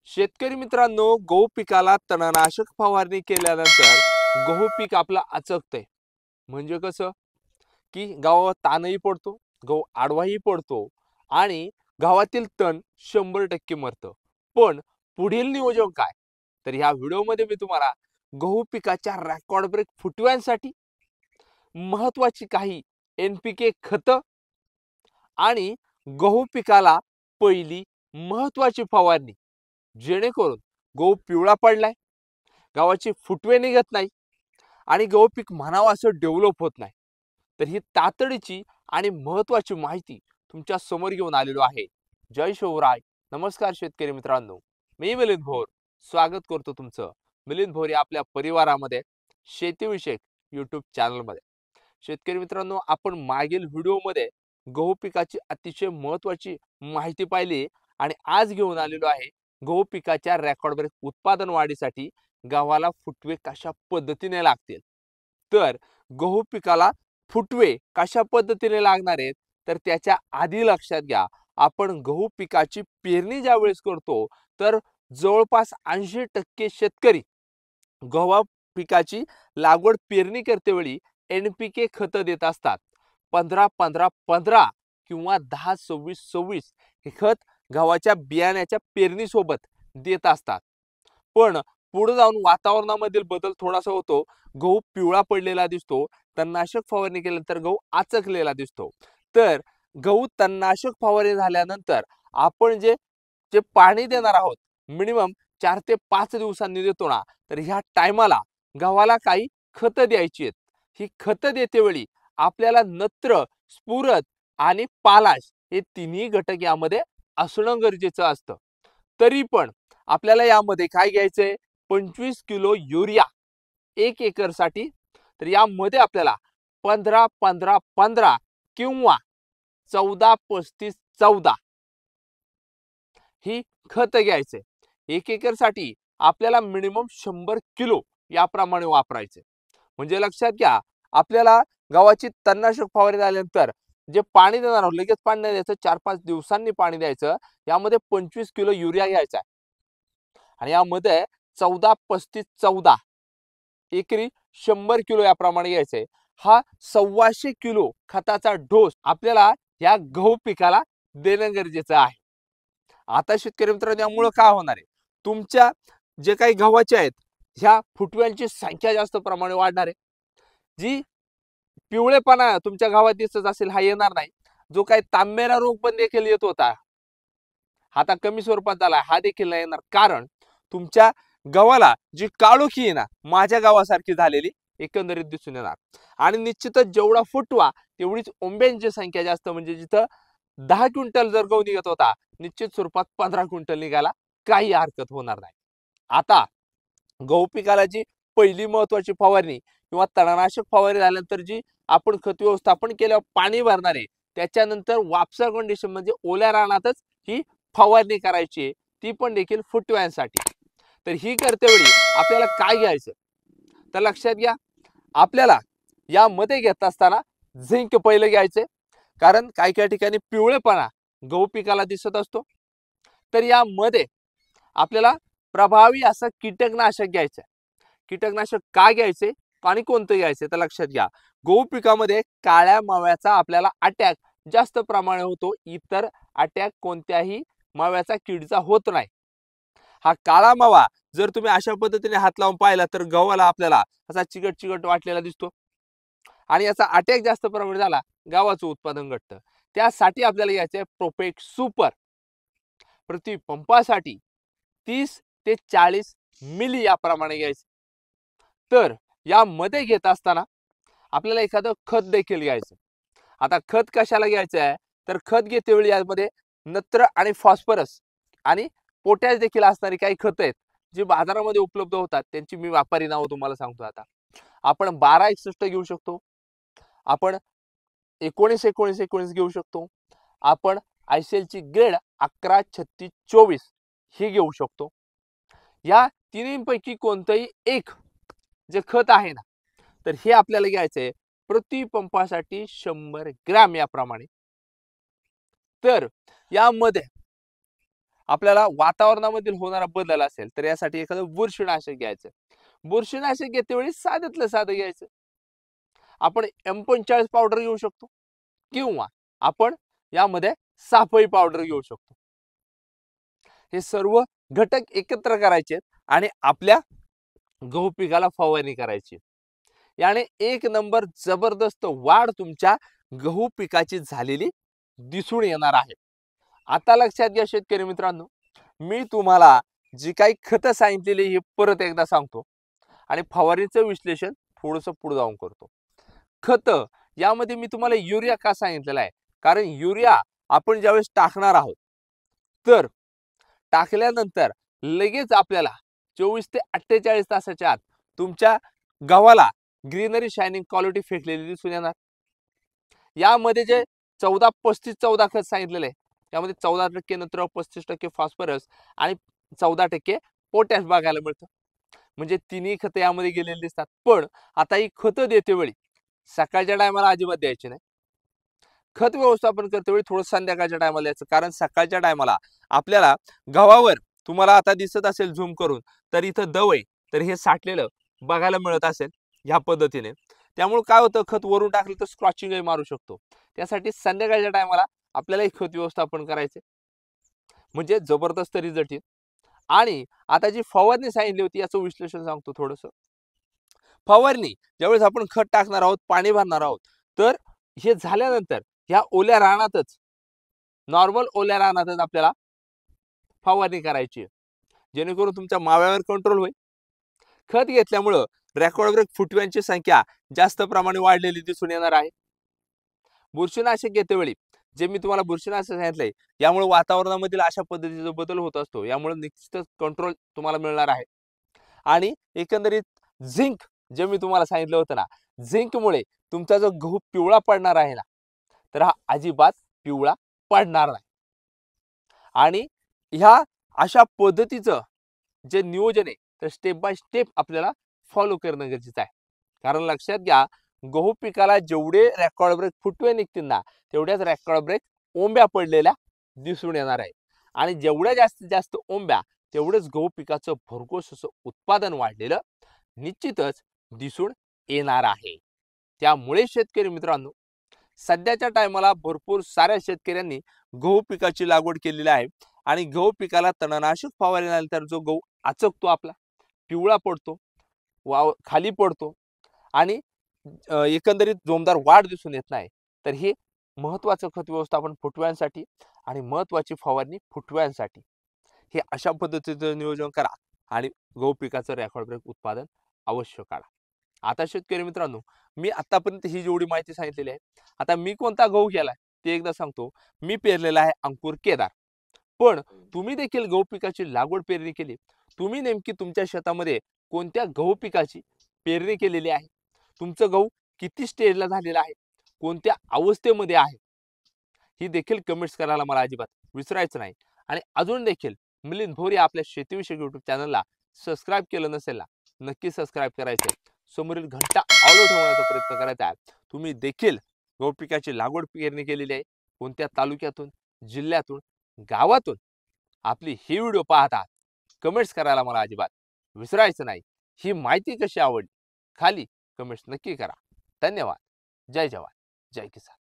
शेतकरी मित्रांनो, गहू पिकाला तणनाशक फवारणी केल्यानंतर गहू पीक आपलं आचकतंय. म्हणजे कसं की गव्हावर ताणही पडतो, गहू आडवाही पडतो आणि गव्हातील तण 100% मरतं. पण पुढील नियोजन काय? तर ह्या व्हिडिओमध्ये मी तुम्हाला गहू पिकाच्या रेकॉर्ड ब्रेक फुटव्यांसाठी महत्त्वाची काही NPK खतं आणि गहू पिकाला पहिली महत्त्वाची फवारणी, जेणेकरून गहू पिवळा पडलाय, गव्हाचे फुटवे निघत नाही आणि गहू पीक म्हणावं असं डेव्हलप होत नाही. तर ही तातडीची आणि महत्त्वाची माहिती तुमच्या समोर घेऊन आलेलो आहे. जय शिवराय. नमस्कार शेतकरी मित्रांनो, मी मिलिंद भोर स्वागत करतो तुमचं मिलिंद भोर या आपल्या परिवारामध्ये, शेतीविषयक यूट्यूब चॅनलमध्ये. शेतकरी मित्रांनो, आपण मागील व्हिडिओमध्ये गहू पिकाची अतिशय महत्त्वाची माहिती पाहिली आणि आज घेऊन आलेलो आहे गहू पिकाच्या रेकॉर्ड ब्रेक उत्पादन वाढीसाठी गव्हाला फुटवे कशा पद्धतीने लागतील. तर गहू पिकाला फुटवे कशा पद्धतीने लागणार आहेत, तर त्याच्या आधी लक्षात घ्या, आपण गहू पिकाची पेरणी ज्या वेळेस करतो तर जवळपास 80% शेतकरी गव्हा पिकाची लागवड पेरणी करतेवेळी NPK खतं देत असतात. 15-15-15 किंवा 10-26-26 हे खत गव्हाच्या बियाण्याच्या पेरणीसोबत देत असतात. पण पुढे जाऊन वातावरणामधील बदल थोडासा होतो, गहू पिवळा पडलेला दिसतो, तणनाशक फवारणी केल्यानंतर गहू आचकलेला दिसतो. तर गहू तणनाशक फवारणी झाल्यानंतर आपण जे जे पाणी देणार आहोत, मिनिमम 4 ते 5 दिवसांनी देतो ना, तर ह्या टायमाला गव्हाला काही खतं द्यायची आहेत. ही खतं देतेवेळी आपल्याला नत्र, स्फुरद आणि पालाश हे तिन्ही घटक यामध्ये असणं गरजेचं असतं. तरी पण आपल्याला यामध्ये काय घ्यायचंय, 25 किलो युरिया 1 एकरसाठी. तर यामध्ये आपल्याला 15-15-15 किंवा 14-35-14 ही खत घ्यायचे. 1 एकरसाठी आपल्याला मिनिमम 100 किलो याप्रमाणे वापरायचे. म्हणजे लक्षात घ्या, आपल्याला गव्हाची तणनाशक फवारणी झाल्यानंतर जे पाणी देणार आहोत, लगेच पाणी नाही द्यायचं, 4-5 दिवसांनी पाणी द्यायचं. यामध्ये 25 किलो युरिया घ्यायचा आहे आणि यामध्ये 14-35-14 एकरी 100 किलो याप्रमाणे घ्यायचंय. हा 125 किलो खताचा डोस आपल्याला या गहू पिकाला देणं गरजेचं आहे. आता शेतकरी मित्रांनो, यामुळे काय होणार आहे, तुमच्या जे काही गव्हाचे आहेत ह्या फुटव्यांची संख्या जास्त प्रमाणे वाढणार आहे. जी पिवळेपणा तुमच्या गावात दिसत असेल हा येणार नाही. जो काही तांबेरा रोग पण देखील येत होता, आता कमी स्वरूपात झाला, हा देखील नाही येणार. कारण तुमच्या गव्हाला जी काळोखी आहे ना, माझ्या गावासारखी झालेली एकंदरीत दिसून येणार. आणि निश्चितच जेवढा फुटवा तेवढीच ओंब्यांची संख्या जास्त. म्हणजे जिथं 10 क्विंटल जर गहू निघत होता, निश्चित स्वरूपात 15 क्विंटल निघायला काही हरकत होणार नाही. आता गहू पिकाला जी पहिली महत्वाची फवारणी किंवा तणनाशक फवारणी झाल्यानंतर जी आपण खत व्यवस्थापन केल्यावर पाणी भरणार आहे, त्याच्यानंतर वापसा कंडिशन म्हणजे ओल्या रानातच ही फवारणी करायची, ती पण देखील फुटव्यांसाठी. तर ही करतेवेळी आपल्याला काय घ्यायचं, तर लक्षात घ्या, आपल्याला यामध्ये घेत असताना झिंक पहिलं घ्यायचे. कारण काही काही ठिकाणी पिवळेपणा गहू पिकाला दिसत असतो. तर यामध्ये आपल्याला प्रभावी असं कीटकनाशक घ्यायचं. कीटकनाशक काय घ्यायचे आणि कोणतं घ्यायचे, तर लक्षात घ्या, गहू पिकामध्ये काळ्या माव्याचा आपल्याला अटॅक जास्त प्रमाणे होतो. इतर अटॅक कोणत्याही माव्याचा किडीचा होत नाही. हा काळा मावा जर तुम्ही अशा पद्धतीने हात लावून पाहिला तर गव्हाला आपल्याला असा चिकट चिकट वाटलेला दिसतो आणि याचा अटॅक जास्त प्रमाणात झाला, गव्हाचं उत्पादन घटतं. त्यासाठी आपल्याला घ्यायचे प्रोपेक्ट सुपर. प्रति पंपासाठी 30 ते 40 मिली याप्रमाणे घ्यायचे. तर यामध्ये घेत असताना आपल्याला एखादं खत देखील घ्यायचं. आता खत कशाला घ्यायचं आहे, तर खत घेतेवेळी यामध्ये नत्र आणि फॉस्फरस आणि पोटॅश देखील असणारी काही खत आहेत जी बाजारामध्ये उपलब्ध होतात. त्यांची मी व्यापारी नाव तुम्हाला सांगतो. आता आपण 1261 घेऊ शकतो, आपण 19-19-19 घेऊ शकतो, आपण ICL ची ग्रेड 11-36-24 ही घेऊ शकतो. या तिन्हीपैकी कोणतंही एक जे खत आहे ना, तर हे आपल्याला घ्यायचंय प्रति पंपासाठी 100 ग्रॅम याप्रमाणे. तर यामध्ये आपल्याला वातावरणामधील होणारा बदल असेल तर यासाठी एखादं बुरशीनाशक घ्यायचं. बुरशीनाशक घेतेवेळी साध्यातलं साधं घ्यायचं. आपण M45 पावडर घेऊ शकतो किंवा आपण यामध्ये साफळी पावडर घेऊ शकतो. हे सर्व घटक एकत्र करायचे आणि आपल्या गहू पिकाला फवारणी करायची. याने एक नंबर जबरदस्त वाढ तुमच्या गहू पिकाची झालेली दिसून येणार आहे. आता लक्षात घ्या शेतकरी मित्रांनो, मी तुम्हाला जी काही खतं सांगितलेली हे परत एकदा सांगतो आणि फवारणीचं विश्लेषण थोडंसं पुढे जाऊन करतो. खतं यामध्ये मी तुम्हाला युरिया का सांगितलेला आहे, कारण युरिया आपण ज्यावेळेस टाकणार आहोत तर टाकल्यानंतर लगेच आपल्याला 24 ते 48 तासाच्या आत तुमच्या गव्हाला ग्रीनरी शायनिंग क्वालिटी फेकलेली दिसून येणार. यामध्ये जे 14-35-14 खत सांगितलेले आहे त्यामध्ये 14% नत्र, 35% फॉस्फरस आणि 14% पोटॅश बघायला मिळतं. म्हणजे तिन्ही खतं यामध्ये गेलेली दिसतात. पण आता ही खतं देते वेळी सकाळच्या टायमाला अजिबात द्यायची नाही. खत व्यवस्थापन करते वेळी थोडं संध्याकाळच्या टायमाला द्यायचं, कारण सकाळच्या टायमाला आपल्याला गव्हावर तुम्हाला आता दिसत असेल झूम करून तर इथं दव आहे तर हे साठलेलं बघायला मिळत असेल ह्या पद्धतीने. त्यामुळे काय होतं, खत वरून टाकलं तर स्क्रॉचिंगही मारू शकतो. त्यासाठी संध्याकाळच्या टायमाला आपल्याला हे खत व्यवस्थापन करायचे म्हणजे जबरदस्त रिझल्ट येईल. आणि आता जी फवारणी सांगितली होती याचं विश्लेषण सांगतो थोडंसं. फवारणी ज्यावेळेस आपण खत टाकणार आहोत, पाणी भरणार आहोत, तर हे झाल्यानंतर ह्या ओल्या रानातच, नॉर्मल ओल्या रानातच आपल्याला फवारणी करायची आहे, जेणेकरून तुमच्या माव्यावर कंट्रोल होईल. खत घेतल्यामुळं रॅकॉर्डब्रेक फुटव्यांची संख्या जास्त प्रमाणे वाढलेली दिसून येणार आहे. बुरशीनाशक घेतेवेळी जे मी तुम्हाला बुरशीनाशक सांगितलंय यामुळे वातावरणामधील अशा पद्धतीचा बदल होत असतो, यामुळे निश्चितच कंट्रोल तुम्हाला मिळणार आहे. आणि एकंदरीत झिंक जे मी तुम्हाला सांगितलं होतं ना, झिंकमुळे तुमचा जो गहू पिवळा पडणार आहे ना, तर हा अजिबात पिवळा पडणार नाही. आणि ह्या अशा पद्धतीचं जे नियोजन आहे तर स्टेप बाय स्टेप आपल्याला फॉलो करणं गरजेचं आहे. कारण लक्षात घ्या, गहू पिकाला जेवढे रेकॉर्ड ब्रेक फुटवे निघतील ना तेवढ्याच रेकॉर्ड ब्रेक ओंब्या पडलेल्या दिसून येणार आहे. आणि जेवढ्या जास्तीत जास्त ओंब्या तेवढंच गहू पिकाचं भरघोस असं उत्पादन वाढलेलं निश्चितच दिसून येणार आहे. त्यामुळे शेतकरी मित्रांनो, सध्याच्या टायमाला भरपूर साऱ्या शेतकऱ्यांनी गहू पिकाची लागवड केलेली आहे आणि गहू पिकाला तणनाशक फवारल्यानंतर जो गहू आचकतो आपला, पिवळा पडतो, खाली पडतो आणि एकंदरीत जोमदार वाढ दिसून येत नाही, तर हे महत्वाचं खत व्यवस्थापन फुटव्यांसाठी आणि महत्वाची फवारणी फुटव्यांसाठी. हे अशा पद्धतीचं नियोजन करा आणि गहू पिकाचं रेकॉर्ड ब्रेक उत्पादन अवश्य काढा. आता शेतकरी मित्रांनो, मी आतापर्यंत ही जेवढी माहिती सांगितलेली आहे, आता मी कोणता गहू केलाय ते एकदा सांगतो. मी पेरलेला आहे अंकुर केदार. पण तुम्ही देखील गहू पिकाची लागवड पेरणी केली, तुम्ही नेमकी तुमच्या शेतामध्ये कोणत्या गहू पिकाची पेरणी केलेली आहे, तुमचं गहू किती स्टेजला झालेला आहे, कोणत्या अवस्थेमध्ये आहे, ही देखील कमेंट्स करायला मला अजिबात विसरायचं नाही. आणि अजून देखील मिलिंद भोरे आपल्या शेतीविषयक युट्यूब चॅनलला सबस्क्राईब केलं नसेल ना, नक्की सबस्क्राईब करायचं, समोरील घंटा ऑल ठेवण्याचा प्रयत्न करायचा आहे. तुम्ही देखील गहू पिकाची लागवड पेरणी केलेली आहे, कोणत्या तालुक्यातून, जिल्ह्यातून, गावातून आपली ही व्हिडिओ पाहता, कमेंट्स करायला मला अजिबात विसरायचं नाही. ही माहिती कशी आवडली खाली कमेंट्स नक्की करा. धन्यवाद. जय जवान, जय किसान.